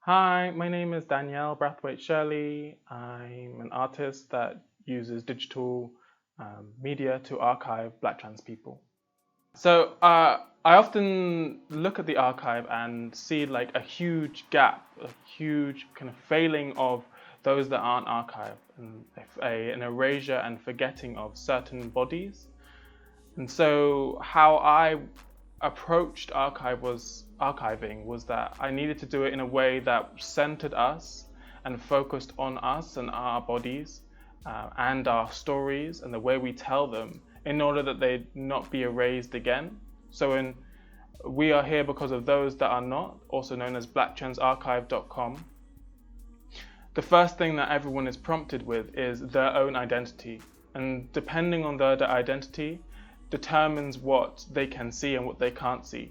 Hi, my name is Danielle Brathwaite-Shirley. I'm an artist that uses digital media to archive Black trans people. I often look at the archive and see like a huge gap, a huge kind of failing of those that aren't archived, and an erasure and forgetting of certain bodies. And so how I approached archiving was that I needed to do it in a way that centered us and focused on us and our bodies and our stories and the way we tell them in order that they not be erased again. So in We Are Here Because of Those That Are Not, also known as blacktransarchive.com, the first thing that everyone is prompted with is their own identity. And depending on their identity, determines what they can see and what they can't see.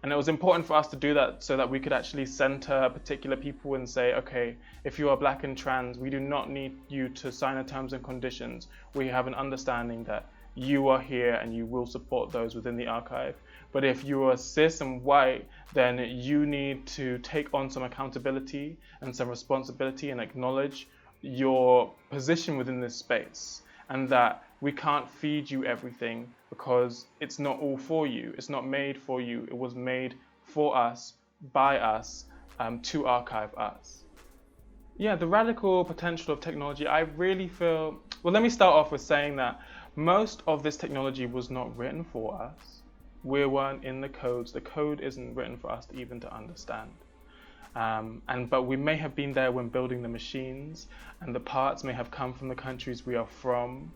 And it was important for us to do that so that we could actually center particular people and say, okay, if you are Black and trans, we do not need you to sign a terms and conditions. We have an understanding that you are here and you will support those within the archive. But if you are cis and white, then you need to take on some accountability and some responsibility and acknowledge your position within this space, and that we can't feed you everything because it's not all for you. It's not made for you. It was made for us, by us, to archive us. Yeah, the radical potential of technology, I really feel. Well, let me start off with saying that most of this technology was not written for us. We weren't in the codes. The code isn't written for us to even to understand. But we may have been there when building the machines, and the parts may have come from the countries we are from.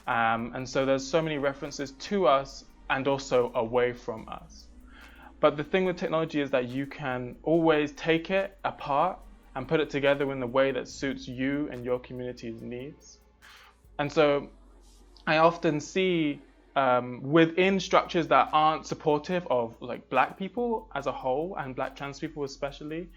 And so there's so many references to us and also away from us. But the thing with technology is that you can always take it apart and put it together in the way that suits you and your community's needs. And so I often see within structures that aren't supportive of like Black people as a whole and Black trans people especially,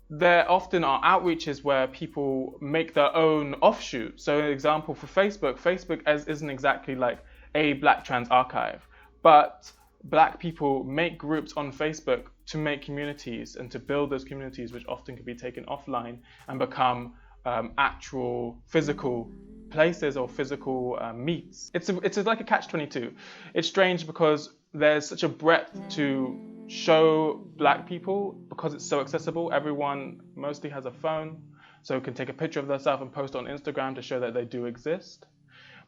there often are outreaches where people make their own offshoot. So an example for Facebook isn't exactly like a Black trans archive, but Black people make groups on Facebook to make communities and to build those communities, which often can be taken offline and become actual physical places or physical meets. It's like a catch-22. It's strange because there's such a breadth to show Black people because it's so accessible. Everyone mostly has a phone, so can take a picture of themselves and post on Instagram to show that they do exist.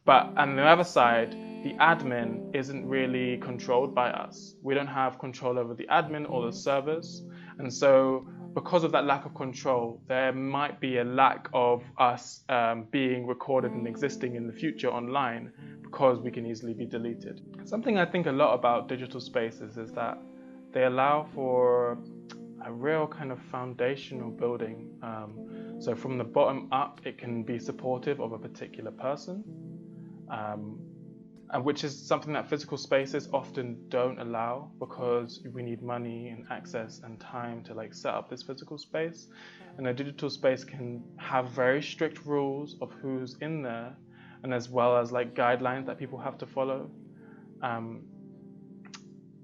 But on the other side, the admin isn't really controlled by us. We don't have control over the admin or the servers. And so because of that lack of control, there might be a lack of us being recorded and existing in the future online because we can easily be deleted. Something I think a lot about digital spaces is that they allow for a real kind of foundational building. So from the bottom up, it can be supportive of a particular person. And which is something that physical spaces often don't allow because we need money and access and time to like set up this physical space. And a digital space can have very strict rules of who's in there, and as well as like guidelines that people have to follow.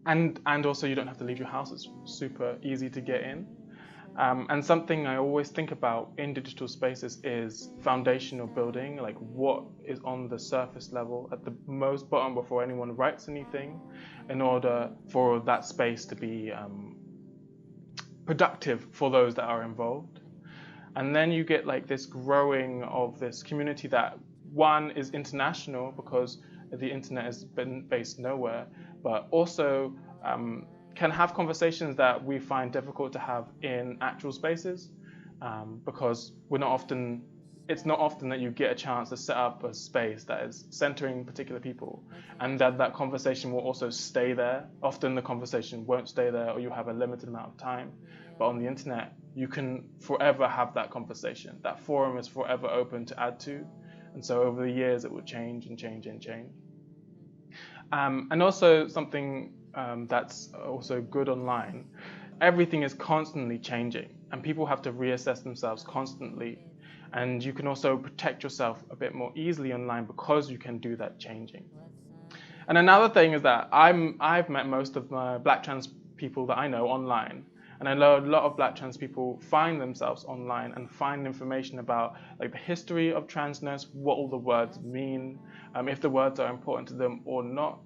And also you don't have to leave your house. It's super easy to get in. And something I always think about in digital spaces is foundational building, like what is on the surface level at the most bottom before anyone writes anything, in order for that space to be productive for those that are involved. And then you get like this growing of this community that one is international because the internet has been based nowhere, but also can have conversations that we find difficult to have in actual spaces because it's not often that you get a chance to set up a space that is centering particular people, and that conversation will also stay there. Often the conversation won't stay there, or you have a limited amount of time. But on the internet, you can forever have that conversation. That forum is forever open to add to. And so over the years, it will change and change and change. And also something that's also good online, everything is constantly changing and people have to reassess themselves constantly. And you can also protect yourself a bit more easily online because you can do that changing. And another thing is that I've met most of my Black trans people that I know online. And I know a lot of Black trans people find themselves online and find information about like the history of transness, what all the words mean, if the words are important to them or not,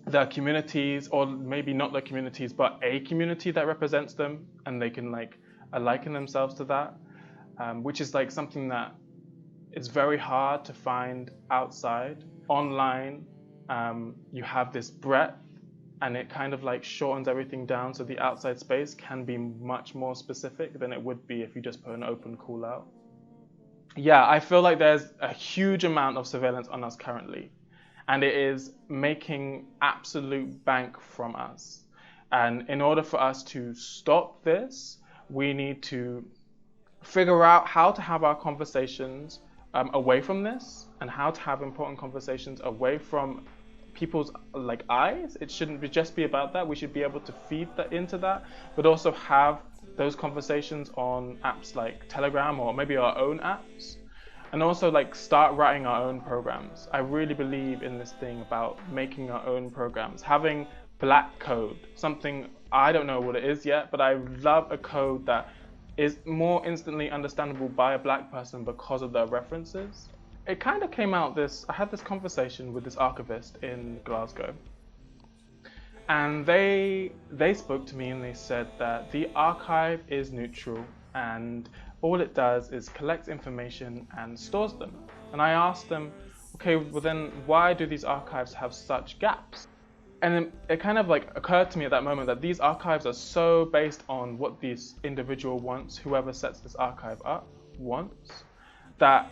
their communities, or maybe not their communities, but a community that represents them, and they can like liken themselves to that, which is like something that is very hard to find outside. Online, you have this breadth, and it kind of like shortens everything down, so the outside space can be much more specific than it would be if you just put an open call out. Yeah, I feel like there's a huge amount of surveillance on us currently, and it is making absolute bank from us. And in order for us to stop this, we need to figure out how to have our conversations away from this, and how to have important conversations away from people's like eyes. It shouldn't just be about that. We should be able to feed that into that, but also have those conversations on apps like Telegram or maybe our own apps, and also like start writing our own programs. I really believe in this thing about making our own programs, having Black code, something I don't know what it is yet, but I love a code that is more instantly understandable by a Black person because of their references. It kind of came out I had this conversation with this archivist in Glasgow, and they spoke to me and they said that the archive is neutral and all it does is collects information and stores them. And I asked them, okay, well then why do these archives have such gaps? And it kind of like occurred to me at that moment that these archives are so based on what this individual wants, whoever sets this archive up wants, that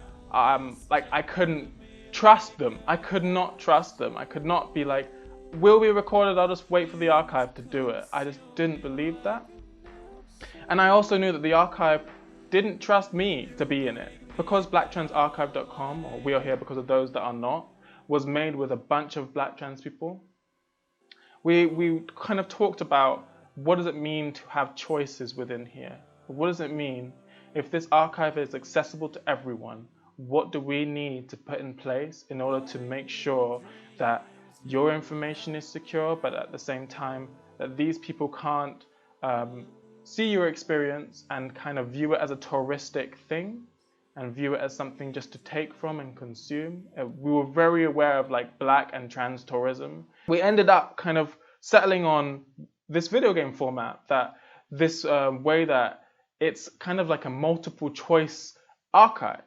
like I couldn't trust them. I could not trust them. I could not be like, will be recorded, I'll just wait for the archive to do it. I just didn't believe that. And I also knew that the archive didn't trust me to be in it. Because blacktransarchive.com, or We Are Here Because of Those That Are Not, was made with a bunch of Black trans people, we kind of talked about what does it mean to have choices within here? What does it mean if this archive is accessible to everyone? What do we need to put in place in order to make sure that your information is secure, but at the same time that these people can't see your experience and kind of view it as a touristic thing and view it as something just to take from and consume? We were very aware of like Black and trans tourism. We ended up kind of settling on this video game format, that this way that it's kind of like a multiple choice archive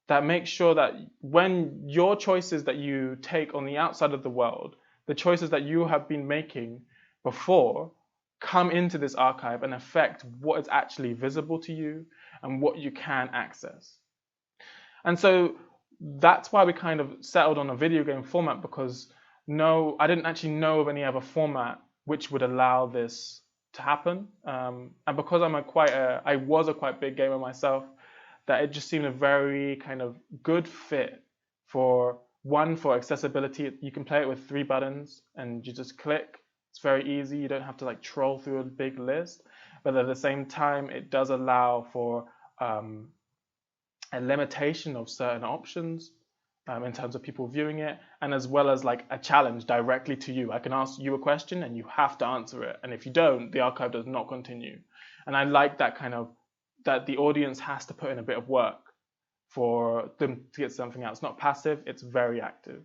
that makes sure that when your choices that you take on the outside of the world, the choices that you have been making before, come into this archive and affect what is actually visible to you and what you can access. And so that's why we kind of settled on a video game format, because I didn't actually know of any other format which would allow this to happen. And because I was a quite big gamer myself, that it just seemed a very kind of good fit for accessibility. You can play it with 3 buttons and you just click. It's very easy. You don't have to like troll through a big list. But at the same time, it does allow for a limitation of certain options in terms of people viewing it, and as well as like a challenge directly to you. I can ask you a question and you have to answer it. And if you don't, the archive does not continue. And I like that kind of, that the audience has to put in a bit of work for them to get something out. It's not passive, it's very active.